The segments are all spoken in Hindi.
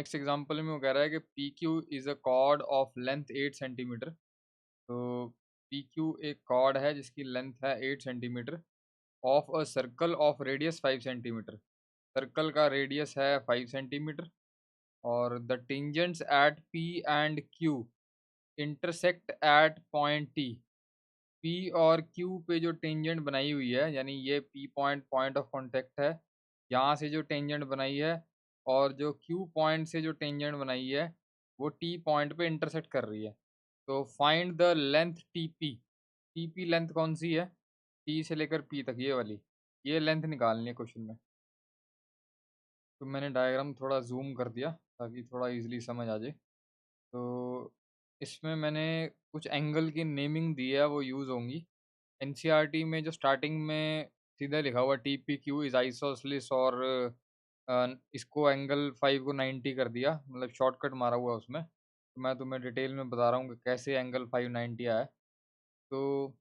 नेक्स्ट एग्जांपल में वो कह रहा है कि P Q is a cord of length 8 centimetre. तो पी क्यू एक कॉर्ड है जिसकी लेंथ है 8 centimetre of a circle of radius 5 centimetre. Circle का रेडियस है 5 सेंटीमीटर और the tangents at P and Q intersect at point T. P और क्यू पे जो टेंजेंट बनाई हुई है, यानी ये P point point of contact है, यहाँ से जो टेंजेंट बनाई है और जो क्यू पॉइंट से जो टेंजेंट बनाई है वो टी पॉइंट पे इंटरसेक्ट कर रही है। तो find the length T P. T P length कौन सी है? टी से लेकर पी तक ये वाली, ये लेंथ निकालनी है क्वेश्चन में। तो मैंने डायग्राम थोड़ा जूम कर दिया ताकि थोड़ा इजीली समझ आ जाए। तो इसमें मैंने कुछ एंगल की नेमिंग दी है, वो यूज़ होंगी। एनसीईआरटी में जो स्टार्टिंग में सीधा लिखा हुआ T P Q is isosceles और इसको एंगल 5 को 90 कर दिया, मतलब शॉर्टकट मारा हुआ है उसमें। तो मैं तुम्हें डिटेल में बता रहा हूँ कि कैसे एंगल 590 आया है। तो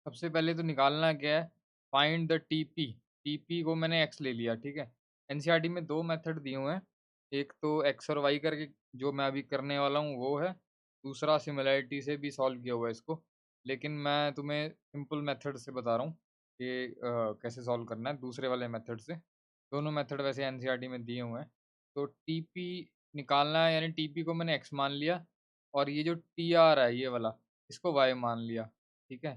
सबसे पहले तो निकालना क्या है, फाइंड द टीपी। टीपी को मैंने एक्स ले लिया, ठीक है। एनसीईआरटी में दो मेथड दिए हुए हैं, एक तो एक्स और वाई करके जो मैं अभी करने वाला हूँ वो है, दूसरा सिमिलैरिटी से भी सॉल्व किया हुआ है इसको। लेकिन मैं तुम्हें सिंपल मेथड से बता रहा हूँ कि कैसे सॉल्व करना है दूसरे वाले मेथड से। दोनों मेथड वैसे एनसीईआरटी में दिए हुए हैं। तो टीपी निकालना है, यानी टीपी को मैंने एक्स मान लिया और ये जो टी आर है ये वाला, इसको वाई मान लिया, ठीक है।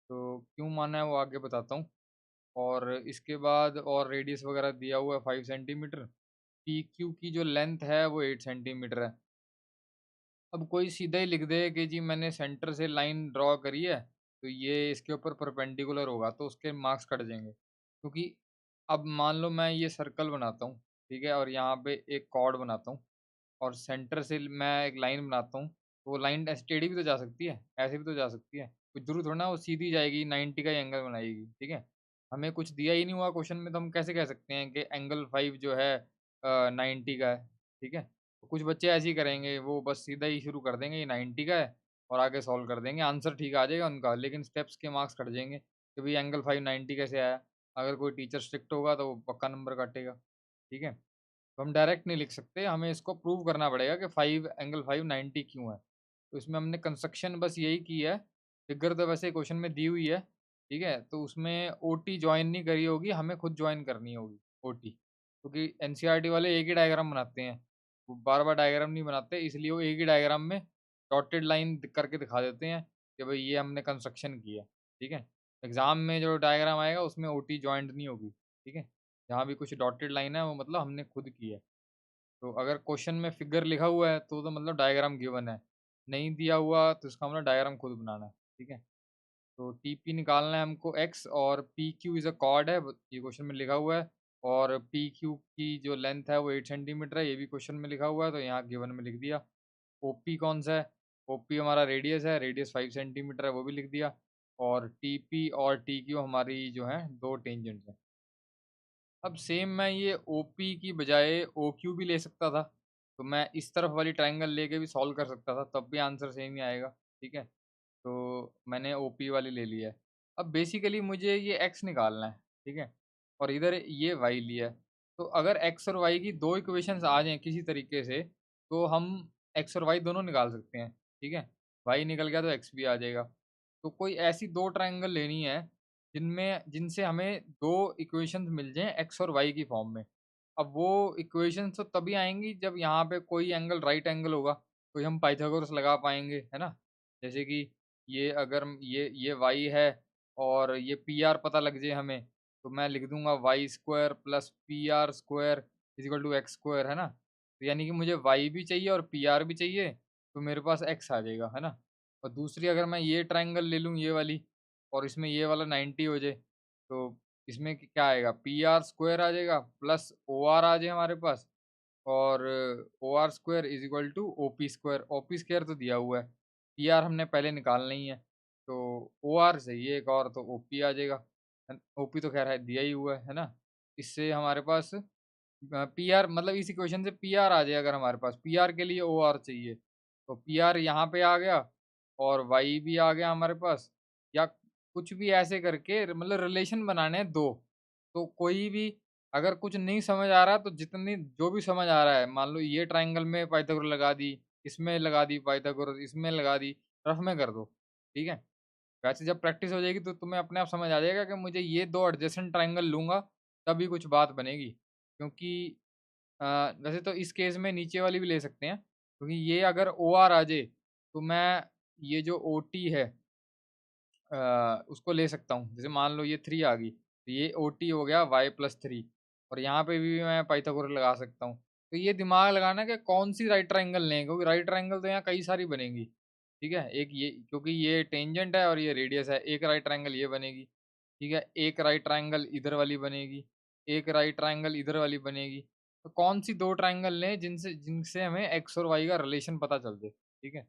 तो क्यों माना है वो आगे बताता हूँ। और इसके बाद और रेडियस वगैरह दिया हुआ है 5 सेंटीमीटर। पी क्यू की जो लेंथ है वो 8 सेंटीमीटर है। अब कोई सीधा ही लिख दे कि जी मैंने सेंटर से लाइन ड्रॉ करी है, तो ये इसके ऊपर परपेंडिकुलर होगा, तो उसके मार्क्स कट जाएंगे। क्योंकि अब मान लो मैं ये सर्कल बनाता हूँ, ठीक है, और यहाँ पे एक कॉर्ड बनाता हूँ और सेंटर से मैं एक लाइन बनाता हूँ, तो वो लाइन टेढ़ी भी तो जा सकती है, ऐसे भी तो जा सकती है। कुछ ज़रूरी थोड़ा ना वो सीधी जाएगी, 90 का ही एंगल बनाएगी, ठीक है। हमें कुछ दिया ही नहीं हुआ क्वेश्चन में, तो हम कैसे कह सकते हैं कि एंगल 5 जो है 90 का है, ठीक है। तो कुछ बच्चे ऐसे ही करेंगे, वो बस सीधा ही शुरू कर देंगे ये 90 का है और आगे सॉल्व कर देंगे, आंसर ठीक आ जाएगा उनका, लेकिन स्टेप्स के मार्क्स कट जाएंगे कि भाई एंगल 5 90 कैसे आया। अगर कोई टीचर स्ट्रिक्ट होगा तो वो पक्का नंबर काटेगा, ठीक है। तो हम डायरेक्ट नहीं लिख सकते, हमें इसको प्रूव करना पड़ेगा कि 5 एंगल 5 90 क्यों है। तो इसमें हमने कंस्ट्रक्शन बस यही की है। फिगर तो वैसे क्वेश्चन में दी हुई है, ठीक है। तो उसमें ओटी ज्वाइन नहीं करी होगी, हमें खुद ज्वाइन करनी होगी ओटी, क्योंकि एनसीईआरटी वाले एक ही डायग्राम बनाते हैं, वो बार बार डायग्राम नहीं बनाते, इसलिए वो एक ही डायग्राम में डॉटेड लाइन करके दिखा देते हैं कि भाई ये हमने कंस्ट्रक्शन किया, ठीक है। एग्जाम में जो डायग्राम आएगा उसमें ओटी ज्वाइंट नहीं होगी, ठीक है। जहाँ भी कुछ डॉटेड लाइन है वो मतलब हमने खुद की है। तो अगर क्वेश्चन में फिगर लिखा हुआ है तो मतलब डायग्राम गिवन है, नहीं दिया हुआ तो इसका मतलब डायग्राम खुद बनाना है, ठीक है। तो टीपी निकालना है हमको एक्स, और P Q is a cord है, ये क्वेश्चन में लिखा हुआ है। और पी क्यू की जो लेंथ है वो 8 सेंटीमीटर है, ये भी क्वेश्चन में लिखा हुआ है, तो यहाँ गिवन में लिख दिया। ओपी कौन सा है? ओपी हमारा रेडियस है, रेडियस 5 सेंटीमीटर है, वो भी लिख दिया। और टीपी और टी क्यू हमारी जो है दो टेंजेंट्स हैं। अब सेम मैं ये ओपी की बजाय ओ क्यू भी ले सकता था, तो मैं इस तरफ वाली ट्रायंगल लेके भी सॉल्व कर सकता था, तब भी आंसर सेम ही आएगा, ठीक है। तो मैंने ओपी वाली ले ली है। अब बेसिकली मुझे ये एक्स निकालना है, ठीक है, और इधर ये वाई लिया है। तो अगर एक्स और वाई की दो इक्वेशंस आ जाएँ किसी तरीके से, तो हम एक्स और वाई दोनों निकाल सकते हैं, ठीक है। वाई निकल गया तो एक्स भी आ जाएगा। तो कोई ऐसी दो ट्रायंगल लेनी है जिनसे हमें दो इक्वेशंस मिल जाएँ एक्स और वाई की फॉर्म में। अब वो इक्वेशंस तो तभी आएँगी जब यहाँ पे कोई एंगल राइट एंगल होगा, कोई हम पाइथागोरस लगा पाएँगे, है ना? जैसे कि ये अगर ये y है और ये पी आर पता लग जाए हमें, तो मैं लिख दूंगा y square plus P R square is equal to x square, है ना। तो यानी कि मुझे y भी चाहिए और पी आर भी चाहिए, तो मेरे पास x आ जाएगा, है ना। और दूसरी अगर मैं ये ट्रायंगल ले लूँ ये वाली, और इसमें ये वाला 90 हो जाए, तो इसमें क्या आएगा, पी आर स्क्वायर आ जाएगा प्लस ओ आर आ जाए हमारे पास, और O R square is equal to O P square तो दिया हुआ है, पी आर हमने पहले निकालना ही है, तो ओ आर चाहिए एक और, तो ओ पी आ जाएगा। ओ पी तो खैर है दिया ही हुआ है ना। इससे हमारे पास पी आर मतलब इस इक्वेशन से पी आर आ जाए, अगर हमारे पास पी आर के लिए ओ आर चाहिए, तो पी आर यहाँ पे आ गया और वाई भी आ गया हमारे पास। या कुछ भी ऐसे करके मतलब रिलेशन बनाने हैं दो, तो कोई भी अगर कुछ नहीं समझ आ रहा है तो जितनी जो भी समझ आ रहा है, मान लो ये ट्रायंगल में पाइथागोरस लगा दी, इसमें लगा दी पाइथागोरस, इसमें लगा दी, रफ में कर दो, ठीक है? वैसे जब प्रैक्टिस हो जाएगी तो तुम्हें अपने आप समझ आ जाएगा कि मुझे ये 2 एडजेसेंट ट्रायंगल लूँगा तभी कुछ बात बनेगी। क्योंकि अ, वैसे तो इस केस में नीचे वाली भी ले सकते हैं, क्योंकि ये अगर ओआर आ जाए तो मैं ये जो ओटी है उसको ले सकता हूँ। जैसे मान लो ये 3 आ गई, तो ये ओटी हो गया y+3 और यहाँ पे भी मैं पाइथागोरस लगा सकता हूँ। तो ये दिमाग लगाना कि कौन-सी राइट ट्रायंगल लें, क्योंकि राइट ट्रायंगल तो यहाँ कई सारी बनेंगी, ठीक है? एक ये क्योंकि ये टेंजेंट है और ये रेडियस है, एक राइट ट्रायंगल ये बनेगी, ठीक है? एक राइट ट्रायंगल इधर वाली बनेगी, एक राइट ट्रायंगल इधर वाली बनेगी। तो कौन-सी 2 ट्रायंगल लें जिनसे जिनसे हमें एक्स और वाई का रिलेशन पता चल जाए, ठीक है?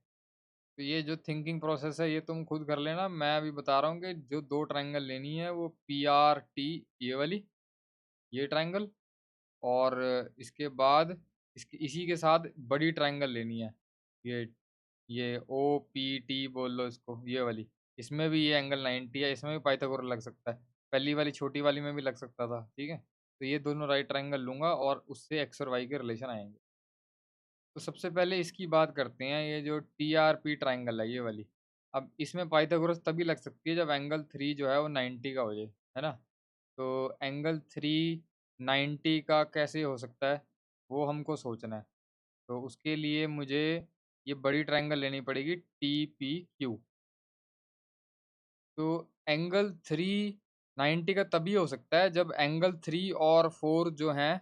तो ये जो थिंकिंग प्रोसेस है ये तुम खुद कर लेना। मैं अभी बता रहा हूँ कि जो 2 ट्रायंगल लेनी है वो पीआरटी ये वाली, ये ट्रायंगल और इसके बाद इसकी इसी के साथ बड़ी ट्रायंगल लेनी है। ये ये ओपीटी बोल लो इसको, ये वाली। इसमें भी ये एंगल 90 है, इसमें भी पाइथागोरस लग सकता है। पहली वाली छोटी वाली में भी लग सकता था, ठीक है? तो ये दोनों राइट ट्रायंगल लूँगा और उससे एक्स और वाई के रिलेशन आएँगे। तो सबसे पहले इसकी बात करते हैं, ये जो टीआरपी ट्रायंगल है ये वाली। अब इसमें पाइथागोरस तभी लग सकती है जब एंगल 3 जो है वो 90 का हो जाए, है ना? तो एंगल 3 90 का कैसे हो सकता है, वो हमको सोचना है। तो उसके लिए मुझे ये बड़ी ट्रायंगल लेनी पड़ेगी टीपीक्यू। तो एंगल 3 90 का तभी हो सकता है जब एंगल 3 और 4 जो हैं,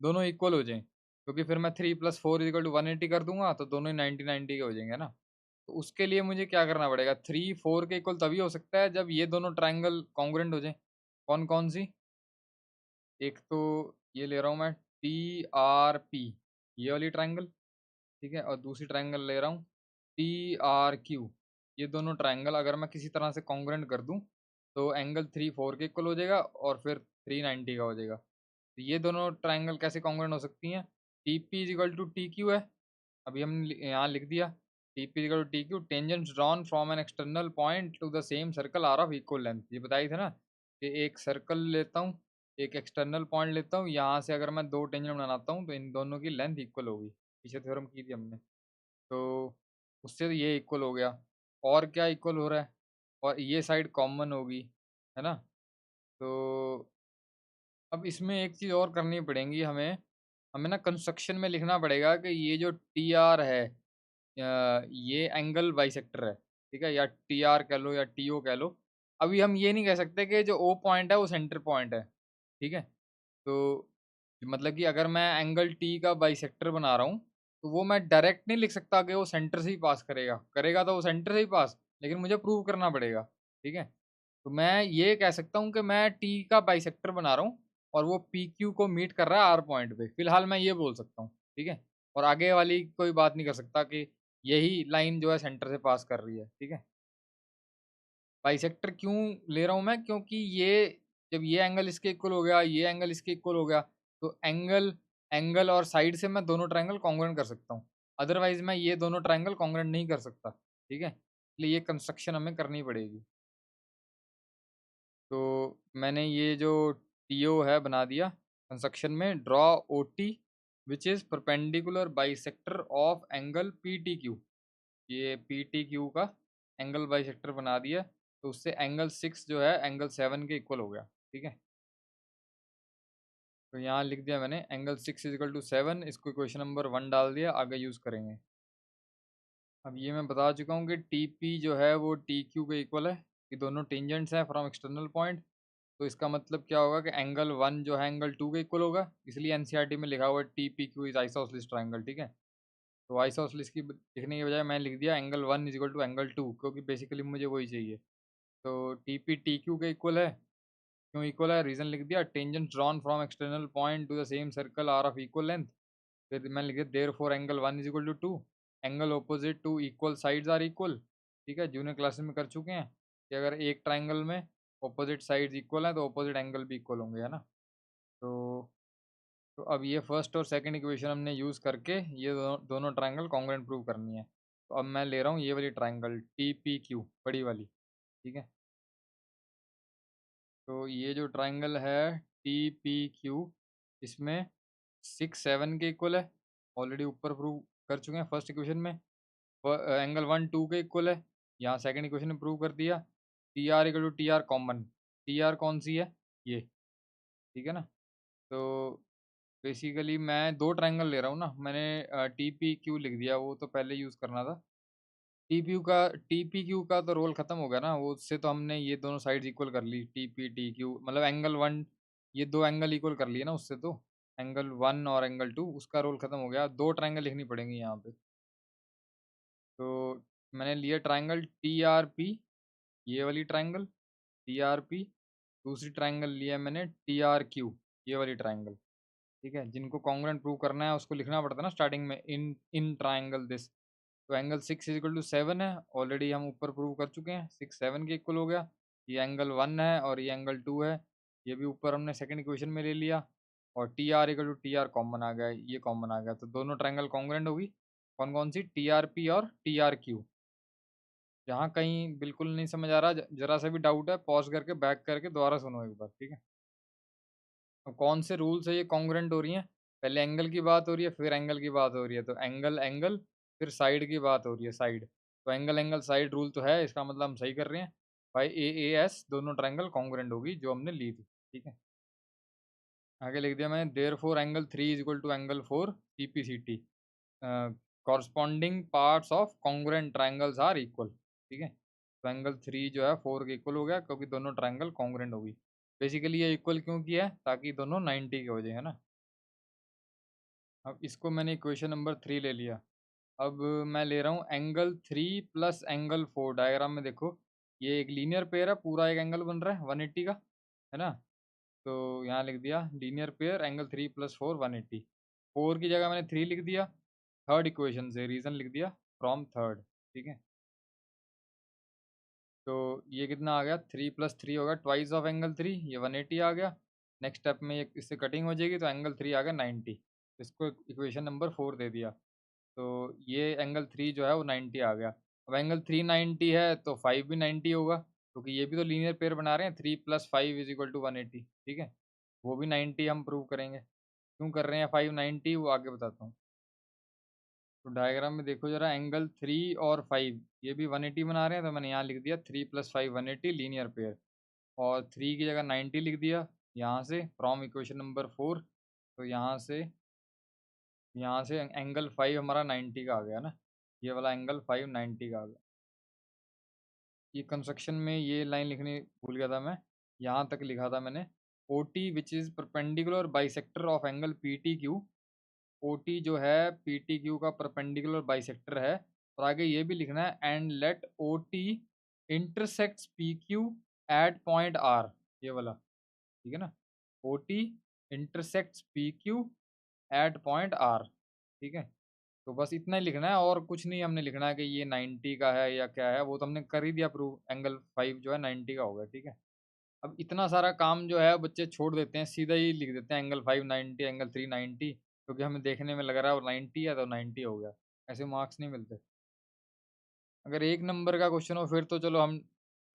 दोनों इक्वल हो जाएँ। क्योंकि फिर मैं 3 + 4 = 180 कर दूँगा तो दोनों ही 90-90 के हो जाएँगे, है ना? तो उसके लिए मुझे क्या करना पड़ेगा, 3 4 के इक्वल तभी हो सकता है जब ये दोनों ट्रायंगल कॉन्ग्रुएंट हो जाएँ। कौन-कौन सी? एक तो ये ले रहा हूँ मैं टीआरपी, ये वाली ट्रायंगल, ठीक है? और दूसरी ट्रायंगल ले रहा हूँ टीआरक्यू। ये दोनों ट्रायंगल अगर मैं किसी तरह से कॉन्ग्रुएंट कर दूँ, तो एंगल 3 4 के इक्वल हो जाएगा और फिर 3 90 का हो जाएगा। तो ये दोनों ट्रायंगल कैसे कॉन्ग्रुएंट हो सकती हैं? टीपी इक्वल टू टीक्यू है, अभी हमने यहाँ लिख दिया। TP equal to TQ, tangents drawn from an external point to the same circle are of equal length. ये बताई थी ना कि एक सर्कल लेता हूँ, एक एक्सटर्नल पॉइंट लेता हूँ, यहाँ से अगर मैं 2 टेंजेंट बनाता हूँ तो इन दोनों की लेंथ इक्वल होगी। पीछे थ्योरम की थी हमने। तो उससे तो ये इक्वल हो गया। और क्या इक्वल हो रहा है? और ये साइड कॉमन होगी, है ना? तो अब इसमें एक चीज़ और करनी पड़ेगी हमें। हमें ना कंस्ट्रक्शन में लिखना पड़ेगा कि ये जो टीआर है ये एंगल बाइसेक्टर है, ठीक है? या टीआर कह लो या टीओ कह लो। अभी हम ये नहीं कह सकते कि जो ओ पॉइंट है वो सेंटर पॉइंट है, ठीक है? तो मतलब कि अगर मैं एंगल टी का बाइसेक्टर बना रहा हूँ, तो वो मैं डायरेक्ट नहीं लिख सकता कि वो सेंटर से ही पास करेगा। करेगा तो वो सेंटर से ही पास, लेकिन मुझे प्रूव करना पड़ेगा, ठीक है? तो मैं ये कह सकता हूँ कि मैं टी का बाइसेक्टर बना रहा हूँ और वो पी क्यू को मीट कर रहा है आर पॉइंट पे। फिलहाल मैं ये बोल सकता हूँ, ठीक है? और आगे वाली कोई बात नहीं कर सकता कि यही लाइन जो है सेंटर से पास कर रही है, ठीक है? बाइसेक्टर क्यों ले रहा हूँ मैं? क्योंकि ये जब ये एंगल इसके इक्वल हो गया, ये एंगल इसके इक्वल हो गया, तो एंगल एंगल और साइड से मैं दोनों ट्रायंगल कॉन्ग्रुएंट कर सकता हूँ। अदरवाइज़ मैं ये दोनों ट्रायंगल कॉन्ग्रुएंट नहीं कर सकता, ठीक है? इसलिए ये कंस्ट्रक्शन हमें करनी पड़ेगी। तो मैंने ये जो टीओ है बना दिया कंस्ट्रक्शन में, draw OT which is perpendicular bisector of angle PTQ. ये पीटीक्यू का एंगल बाइसेक्टर बना दिया, तो उससे एंगल 6 जो है एंगल 7 के इक्वल हो गया, ठीक है? तो यहाँ लिख दिया मैंने एंगल 6 = 7, इसको इक्वेशन नंबर 1 डाल दिया, आगे यूज़ करेंगे। अब ये मैं बता चुका हूँ कि टीपी जो है वो टीक्यू के इक्वल है, ये दोनों टेंजेंट्स हैं फ्रॉम एक्सटर्नल पॉइंट। तो इसका मतलब क्या होगा कि एंगल 1 जो है एंगल 2 के इक्वल होगा, इसलिए एनसीईआरटी में लिखा हुआ है टीपीक्यू इज़ आइसोसेलेस ट्रायंगल, ठीक है? तो आइसोसेलेस की लिखने के बजाय मैंने लिख दिया एंगल 1 = एंगल 2, क्योंकि बेसिकली मुझे वही चाहिए। तो टीपी टीक्यू के इक्वल है, क्यों इक्वल है रीज़न लिख दिया, tangent drawn from external point to the same circle are of equal length. फिर मैंने लिख दिया therefore angle 1 = 2, angle opposite to equal sides are equal, ठीक है? जूनियर क्लासेस में कर चुके हैं कि अगर एक ट्रायंगल में ऑपोजिट साइड्स इक्वल हैं तो ऑपोजिट एंगल भी इक्वल होंगे, है ना? तो तो अब ये फर्स्ट और सेकंड इक्वेशन हमने यूज़ करके ये दोनों ट्रायंगल कॉन्ग्रुएंट प्रूव करनी है। तो अब मैं ले रहा हूँ ये वाली ट्रायंगल टीपीक्यू बड़ी वाली, ठीक है? तो ये जो ट्रायंगल है टीपीक्यू, इसमें 6 7 के इक्वल है, ऑलरेडी ऊपर प्रूव कर चुके हैं फर्स्ट इक्वेशन में। एंगल 1 2 के इक्वल है, यहाँ सेकंड इक्वेशन में प्रूव कर दिया। T R equal to T R common, T R कौन सी है, ये, ठीक है ना। तो बेसिकली मैं दो ट्रायंगल ले रहा हूँ ना, मैंने टी पी क्यू लिख दिया, वो तो पहले यूज़ करना था। टी पी क्यू का तो रोल खत्म हो गया ना, वो उससे तो हमने ये दोनों साइड्स इक्वल कर ली, टी पी टी क्यू मतलब एंगल वन, ये दो एंगल इक्वल कर लिए ना उससे, तो एंगल 1 और एंगल 2 उसका रोल खत्म हो गया, दो ट्रायंगल लिखनी पड़ेंगी यहाँ पे। तो मैंने लिया ट्रायंगल टी आर पी, ये वाली ट्रायंगल टी आर पी, दूसरी ट्रायंगल लिया मैंने टी आर क्यू, ये वाली ट्रायंगल, ठीक है। जिनको कॉन्ग्रुएंट प्रूव करना है उसको लिखना पड़ता है ना स्टार्टिंग में, इन इन ट्रायंगल दिस। तो एंगल 6 = 7 है, ऑलरेडी हम ऊपर प्रूव कर चुके हैं, 6 7 के इक्वल हो गया। ये एंगल 1 है और ये एंगल 2 है, ये भी ऊपर हमने सेकंड इक्वेशन में ले लिया। और T R equal to T R common आ गया, ये कॉमन आ गया, तो दोनों ट्रायंगल कॉन्ग्रुएंट होगी। कौन कौन सी, टी आर पी और टी आर क्यू। जहाँ कहीं बिल्कुल नहीं समझ आ रहा, जरा सा भी डाउट है, पॉज करके बैक करके दोबारा सुनो एक बार, ठीक है। तो कौन से रूल से ये कॉन्ग्रुएंट हो रही हैं, पहले एंगल की बात हो रही है, फिर एंगल की बात हो रही है, तो एंगल एंगल, फिर साइड की बात हो रही है, साइड। तो एंगल एंगल साइड रूल तो है, इसका मतलब हम सही कर रहे हैं। भाई ए एस दोनों ट्रायंगल कॉन्ग्रुएंट होगी जो हमने ली थी, ठीक है। आगे लिख दिया मैंने, therefore angle 3 is equal to angle 4 C P C T, corresponding parts of congruent triangles are equal, ठीक है। तो एंगल 3 जो है 4 के इक्वल हो गया, क्योंकि दोनों ट्रायंगल कॉन्ग्रुएंट होगी। बेसिकली ये इक्वल क्यों किया है, ताकि दोनों 90 के हो जाए, है ना। अब इसको मैंने इक्वेशन नंबर 3 ले लिया। अब मैं ले रहा हूँ एंगल 3 प्लस एंगल 4। डायग्राम में देखो, ये एक लीनियर पेयर है, पूरा एक एंगल बन रहा है 180 का, है ना। तो यहाँ लिख दिया लीनियर पेयर एंगल 3 + 4 180। 4 की जगह मैंने 3 लिख दिया, थर्ड इक्वेशन से रीज़न लिख दिया फ्रॉम थर्ड, ठीक है। तो ये कितना आ गया, 3 + 3 होगा ट्वाइस ऑफ एंगल 3, ये 180 आ गया। नेक्स्ट स्टेप में ये इससे कटिंग हो जाएगी, तो एंगल 3 आ गया 90। इसको इक्वेशन नंबर 4 दे दिया। तो ये एंगल 3 जो है वो 90 आ गया। अब एंगल 3 90 है तो 5 भी 90 होगा, क्योंकि ये भी तो लीनियर पेयर बना रहे हैं, 3 + 5 = 180, ठीक है। वो भी 90 हम प्रूव करेंगे। क्यों कर रहे हैं 5 90, वो आगे बताता हूँ। तो डायग्राम में देखो जरा, एंगल 3 और 5 ये भी 180 बना रहे हैं, तो मैंने यहाँ लिख दिया 3 + 5 180 लीनियर पेयर। और 3 की जगह 90 लिख दिया यहाँ से फ्रॉम इक्वेशन नंबर 4। तो यहाँ से एंगल 5 हमारा 90 का आ गया ना, ये वाला एंगल 5 90 का आ गया। ये कंस्ट्रक्शन में ये लाइन लिखनी भूल गया था मैं, यहाँ तक लिखा था मैंने, O T which is perpendicular bisector of angle P T Q. O T जो है पी टी क्यू का परपेंडिकुलर बाइसेक्टर है। और आगे ये भी लिखना है, and let O T intersects P Q at point R, ये वाला, ठीक है ना। O T intersects P Q at point R, ठीक है। तो बस इतना ही लिखना है, और कुछ नहीं हमने लिखना है कि ये 90 का है या क्या है, वो तो हमने कर ही दिया प्रूव, एंगल 5 जो है 90 का होगा, ठीक है। अब इतना सारा काम जो है बच्चे छोड़ देते हैं, सीधा ही लिख देते हैं एंगल 5 90 एंगल 3 90, क्योंकि हमें देखने में लग रहा है वो 90 है तो 90 हो गया। ऐसे मार्क्स नहीं मिलते। अगर एक नंबर का क्वेश्चन हो फिर तो चलो हम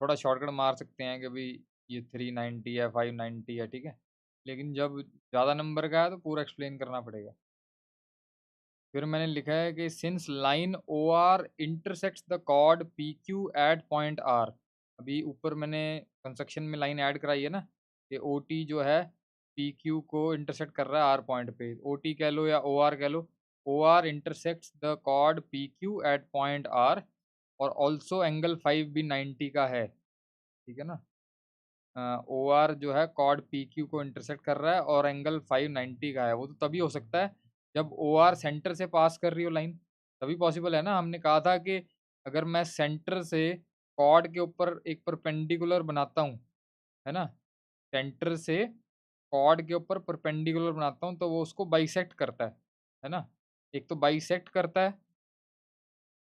थोड़ा शॉर्टकट मार सकते हैं कि भाई ये 390 है 590 है, ठीक है। लेकिन जब ज़्यादा नंबर का है तो पूरा एक्सप्लेन करना पड़ेगा। फिर मैंने लिखा है कि since line O R intersects the chord P Q at point R. अभी ऊपर मैंने कंस्ट्रक्शन में लाइन ऐड कराई है ना, कि ओ टी जो है पी क्यू को इंटरसेक्ट कर रहा है आर पॉइंट पे, ओ टी कह लो या ओ आर कह लो। O R intersects the chord P Q at point R, और ऑल्सो एंगल 5 भी 90 का है, ठीक है ना। ओ आर जो है कॉर्ड पी क्यू को इंटरसेक्ट कर रहा है और एंगल 590 का है, वो तो तभी हो सकता है जब ओ आर सेंटर से पास कर रही हो लाइन, तभी पॉसिबल है ना। हमने कहा था कि अगर मैं सेंटर से कॉर्ड के ऊपर एक परपेंडिकुलर बनाता हूँ, है ना, सेंटर से कॉर्ड के ऊपर परपेंडिकुलर बनाता हूँ, तो वो उसको बाइसेक्ट करता है ना। एक तो बाइसेक्ट करता है,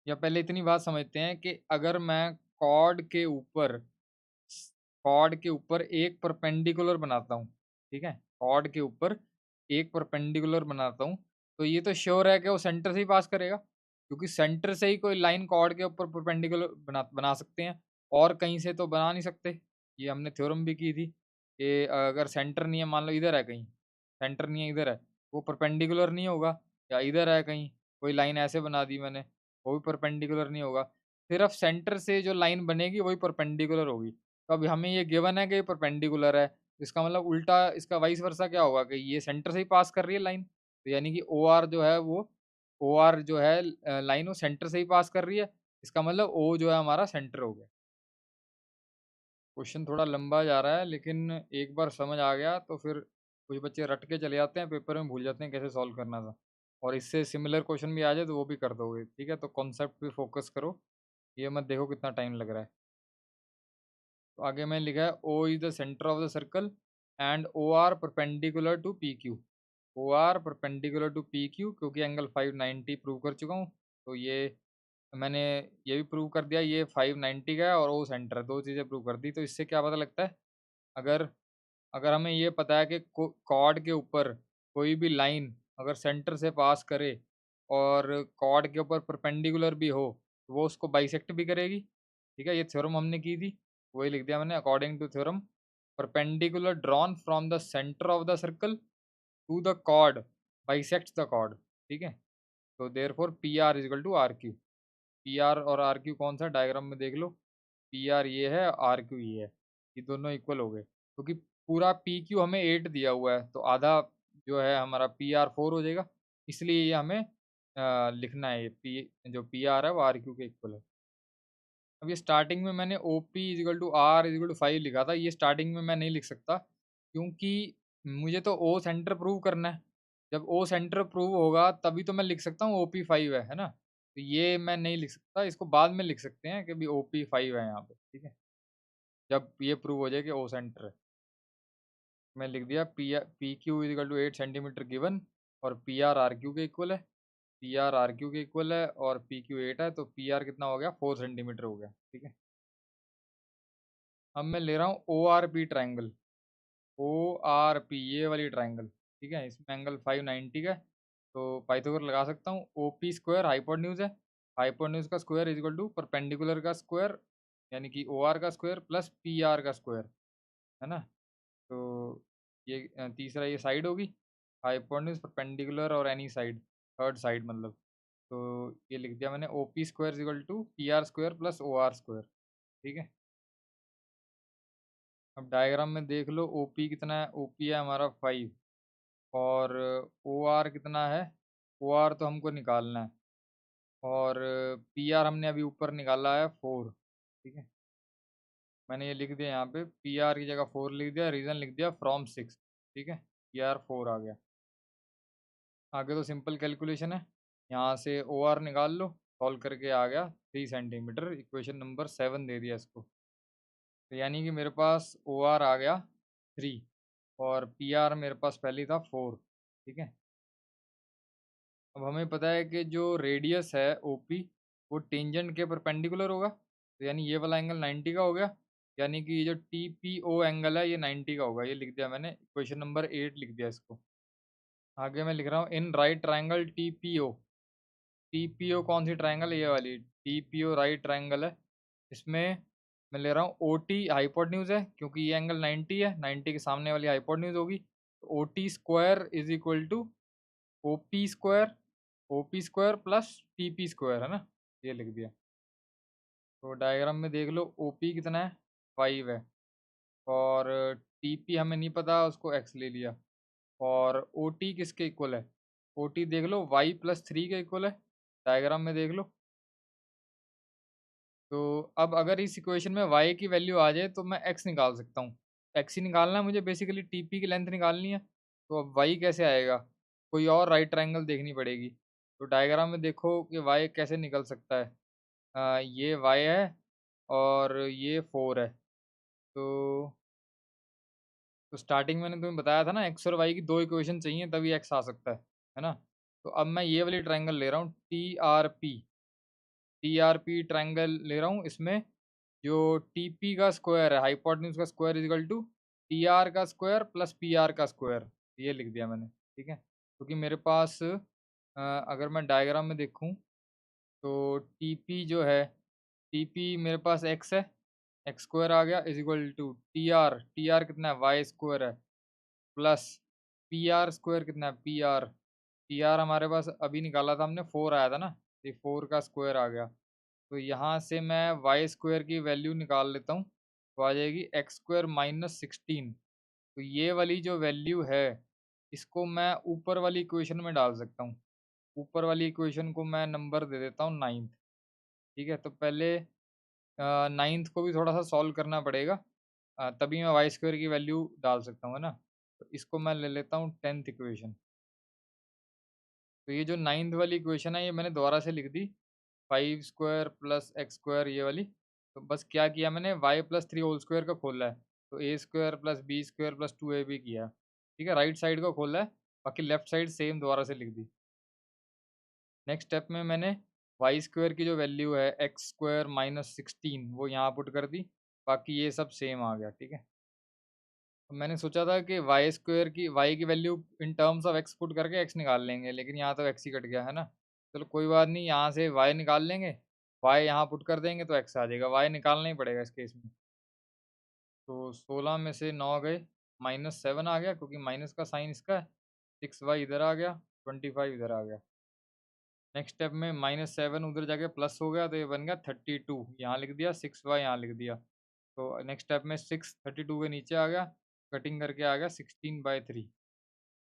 या पहले इतनी बात समझते हैं कि अगर मैं कॉर्ड के ऊपर कॉर्ड के ऊपर एक परपेंडिकुलर बनाता हूँ, ठीक है, कॉर्ड के ऊपर एक परपेंडिकुलर बनाता हूँ, तो ये तो श्योर है कि वो सेंटर से ही पास करेगा, क्योंकि सेंटर से ही कोई लाइन कॉर्ड के ऊपर परपेंडिकुलर बना बना सकते हैं, और कहीं से तो बना नहीं सकते। ये हमने थ्योरम भी की थी कि अगर सेंटर नहीं है, मान लो इधर है कहीं, सेंटर नहीं है, इधर है, वो परपेंडिकुलर नहीं होगा, या इधर है कहीं, कोई लाइन ऐसे बना दी मैंने, वो भी परपेंडिकुलर नहीं होगा। सिर्फ सेंटर से जो लाइन बनेगी वही परपेंडिकुलर होगी। तो अभी हमें ये गिवन है कि ये परपेंडिकुलर है, इसका मतलब उल्टा इसका वाइस वर्सा क्या होगा कि ये सेंटर से ही पास कर रही है लाइन, तो यानी कि ओ आर जो है वो, ओ आर जो है लाइन वो सेंटर से ही पास कर रही है, इसका मतलब ओ जो है हमारा सेंटर हो गया। क्वेश्चन थोड़ा लंबा जा रहा है, लेकिन एक बार समझ आ गया तो फिर कुछ बच्चे रट के चले जाते हैं, पेपर में भूल जाते हैं कैसे सॉल्व करना था। और इससे सिमिलर क्वेश्चन भी आ जाए तो वो भी कर दोगे, ठीक है? तो कॉन्सेप्ट पे फोकस करो, ये मत देखो कितना टाइम लग रहा है। तो आगे में लिखा है O is the centre of the circle and O R perpendicular to P Q. O R perpendicular to P Q, क्योंकि एंगल 590 प्रूव कर चुका हूँ, तो ये मैंने ये भी प्रूव कर दिया, ये 590 का है और ओ सेंटर है, दो चीज़ें प्रूव कर दी। तो इससे क्या पता लगता है, अगर अगर हमें ये पता है कि कॉर्ड के ऊपर कोई भी लाइन अगर सेंटर से पास करे और कॉर्ड के ऊपर परपेंडिकुलर भी हो, तो वो उसको बाइसेक्ट भी करेगी, ठीक है? ये थ्योरम हमने की थी, वही लिख दिया मैंने, according to theorem perpendicular drawn from the centre of the circle to the chord bisects the chord, ठीक है? तो therefore P R is equal to R Q. P R और आर क्यू कौन सा डायग्राम में देख लो, पी आर ये है, आर क्यू ये है, ये दोनों इक्वल हो गए, क्योंकि पूरा पी क्यू हमें 8 दिया हुआ है, तो आधा जो है हमारा पी आर 4 हो जाएगा, इसलिए ये हमें लिखना है, ये पी जो पी आर है वो आर क्यू के इक्वल है। अब ये स्टार्टिंग में मैंने O P equal to R equal to 5 लिखा था, ये स्टार्टिंग में मैं नहीं लिख सकता, क्योंकि मुझे तो ओ सेंटर प्रूव करना है। जब ओ सेंटर प्रूव होगा तभी तो मैं लिख सकता हूँ ओ पी 5 है ना? तो ये मैं नहीं लिख सकता, इसको बाद में लिख सकते हैं कि भी ओ पी 5 है यहाँ पे, ठीक है? जब ये प्रूव हो जाए कि ओ सेंटर है। मैं लिख दिया P Q equal to 8 centimetre given, और पी आर आर क्यू के इक्वल है, पी आर आर क्यू के इक्वल है, और पी क्यू 8 है, तो पी आर कितना हो गया, 4 सेंटीमीटर हो गया, ठीक है? अब मैं ले रहा हूँ O R P triangle, O R P ये वाली ट्राइंगल, ठीक है? इसमें एंगल 590 का है, तो पाइथागोरस लगा सकता हूँ। ओ पी स्क्वायर हाइपोटेन्यूज है, हाइपोटेन्यूज का square is equal to perpendicular का स्क्वायर, यानी कि ओ आर का स्क्वायर प्लस पी आर का स्क्वायर, है ना? तो ये तीसरा ये साइड होगी, हाइपोटेन्यूज परपेंडिकुलर और एनी साइड, थर्ड साइड मतलब, तो ये लिख दिया मैंने O P square is equal to P are square plus O R square, ठीक है? अब डायग्राम में देख लो, ओ पी कितना है, ओ पी है हमारा 5, और ओ आर कितना है, ओ आर तो हमको निकालना है, और पी आर हमने अभी ऊपर निकाला है 4, ठीक है? मैंने ये लिख दिया यहाँ पे, पी आर की जगह 4 लिख दिया, रीज़न लिख दिया फ्रॉम 6, ठीक है? पी आर 4 आ गया। आगे तो सिंपल कैलकुलेशन है, यहाँ से ओ आर निकाल लो, सॉल्व करके आ गया 3 सेंटीमीटर, इक्वेशन नंबर 7 दे दिया इसको। तो यानी कि मेरे पास ओ आर आ गया 3, और पी आर मेरे पास पहले ही था 4, ठीक है? अब हमें पता है कि जो रेडियस है ओपी, वो टेंजेंट के परपेंडिकुलर होगा, तो यानी ये वाला एंगल 90 का हो गया, यानी कि ये जो टी पी ओ एंगल है ये 90 का होगा, ये लिख दिया मैंने, क्वेश्चन नंबर 8 लिख दिया इसको। आगे मैं लिख रहा हूँ in right triangle T P O, T P O कौन सी ट्राइंगल है, ये वाली T P O right triangle है, इसमें मैं ले रहा हूँ ओ टी हाइपोटेन्यूज है, क्योंकि ये एंगल 90 है, 90 के सामने वाली हाइपोटेन्यूज होगी, तो O T square is equal to O P square, O P square plus T P square, है ना? ये लिख दिया। तो डायग्राम में देख लो, ओ पी कितना है, 5 है, और टी पी हमें नहीं पता, उसको एक्स ले लिया, और ओ टी किसके इक्वल है, ओ टी देख लो वाई प्लस 3 के इक्वल है, डायग्राम में देख लो। तो अब अगर इस इक्वेशन में y की वैल्यू आ जाए तो मैं x निकाल सकता हूँ, x ही निकालना है मुझे, बेसिकली टी पी की लेंथ निकालनी है, तो अब y कैसे आएगा, कोई और राइट ट्रायंगल देखनी पड़ेगी। तो डायग्राम में देखो कि y कैसे निकल सकता है, ये y है और ये 4 है, तो स्टार्टिंग मैंने तुम्हें बताया था ना, x और y की दो इक्वेशन चाहिए तभी x आ सकता है ना? तो अब मैं ये वाली ट्रायंगल ले रहा हूँ, टी आर पी ट्रायंगल ले रहा हूँ, इसमें जो टीपी का स्क्वायर है, हाइपोटेन्यूज का square is equal to T R का स्क्वायर प्लस पी आर का स्क्वायर, ये लिख दिया मैंने, ठीक है? क्योंकि मेरे पास अगर मैं डायग्राम में देखूं तो टीपी जो है, टीपी मेरे पास एक्स है, एक्स स्क्वायर आ गया is equal to T R कितना है, वाई स्क्वायर है, प्लस पी आर स्क्वायर कितना है, पी आर हमारे पास अभी निकाला था हमने, 4 आया था ना, ये 4 का स्क्वायर आ गया। तो यहाँ से मैं वाई स्क्वायर की वैल्यू निकाल लेता हूँ, तो आ जाएगी एक्स स्क्वायर माइनस 16। तो ये वाली जो वैल्यू है, इसको मैं ऊपर वाली इक्वेशन में डाल सकता हूँ। ऊपर वाली इक्वेशन को मैं नंबर दे देता हूँ 9th। ठीक है, तो पहले 9th को भी थोड़ा सा सॉल्व करना पड़ेगा, तभी मैं वाई स्क्वायर की वैल्यू डाल सकता हूँ, है ना। तो इसको मैं ले लेता हूँ 10th इक्वेशन। तो ये जो 9th वाली इक्वेशन है, ये मैंने दोबारा से लिख दी, 5 स्क्वायर प्लस एक्स स्क्वायर ये वाली। तो बस क्या किया मैंने, वाई प्लस 3 होल स्क्वायर का खोला है, तो a square plus b square plus 2ab किया। ठीक है, राइट साइड को खोला है, बाकी लेफ्ट साइड सेम दोबारा से लिख दी। नेक्स्ट स्टेप में मैंने वाई स्क्वायर की जो वैल्यू है एक्स स्क्वायर माइनस 16 वो यहाँ पुट कर दी, बाकी ये सब सेम आ गया। ठीक है, तो मैंने सोचा था कि वाई स्क्वायर की वाई की value in terms of x put करके एक्स निकाल लेंगे, लेकिन यहाँ तो एक्स ही कट गया है ना। चलो कोई बात नहीं, यहाँ से वाई निकाल लेंगे, वाई यहाँ पुट कर देंगे तो एक्स आ जाएगा, वाई निकालना ही पड़ेगा इस केस में। तो 16 में से 9 गए, -7 आ गया, क्योंकि माइनस का साइन इसका है। 6y इधर आ गया, 25 इधर आ गया। नेक्स्ट स्टेप में -7 उधर जाके प्लस हो गया, तो ये बन गया 32, यहाँ लिख दिया, 6y यहाँ लिख दिया। तो नेक्स्ट स्टेप में 6 32 के नीचे आ गया, कटिंग करके आ गया 16/3।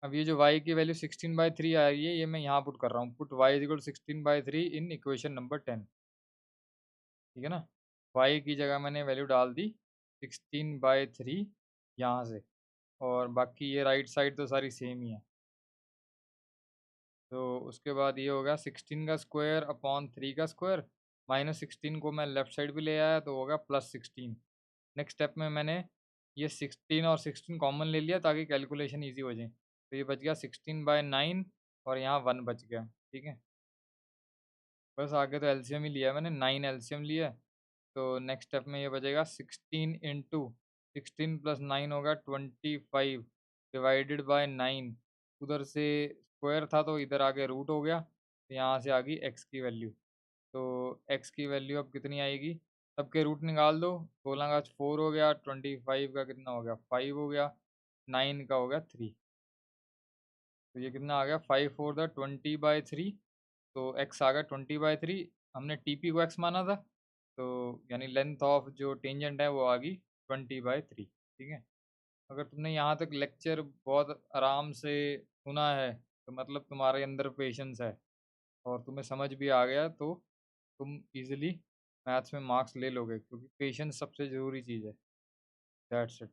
अब ये जो y की वैल्यू 16/3 आ रही है, ये मैं यहाँ पुट कर रहा हूँ, put y is equal 16/3 in equation number 10। ठीक है ना, y की जगह मैंने वैल्यू डाल दी 16/3 यहाँ से, और बाकी ये राइट साइड तो सारी सेम ही है। तो उसके बाद ये हो गया 16 का स्क्वायर अपॉन 3 का स्क्वायर, -16 को मैं लेफ्ट साइड भी ले आया तो होगा +16। नेक्स्ट स्टेप में मैंने ये 16 और 16 कॉमन ले लिया ताकि कैलकुलेशन ईजी हो जाए। तो ये बच गया 16/9 और यहाँ 1 बच गया। ठीक है, बस आगे तो एलसीएम ही लिया है मैंने, 9 एलसीएम लिया है। तो नेक्स्ट स्टेप में ये बचेगा 16 इंटू 16 प्लस 9 होगा 25 डिवाइडेड बाय 9। उधर से स्क्वायर था तो इधर आके रूट हो गया, तो यहाँ से आ गई एक्स की वैल्यू। तो एक्स की वैल्यू अब कितनी आएगी, सबके रूट निकाल दो। 16 का 4 हो गया, 25 का कितना हो गया 5 हो गया, 9 का हो गया 3। तो ये कितना आ गया 5 4 20/3। तो एक्स आ गया 20/3। हमने टीपी को एक्स माना था, तो यानी लेंथ ऑफ जो टेंजेंट है वो आ गई 20/3। ठीक है, अगर तुमने यहाँ तक लेक्चर बहुत आराम से सुना है, तो मतलब तुम्हारे अंदर पेशेंस है और तुम्हें समझ भी आ गया, तो तुम इजीली मैथ्स में मार्क्स ले लोगे, क्योंकि पेशेंस सबसे ज़रूरी चीज़ है। That's it.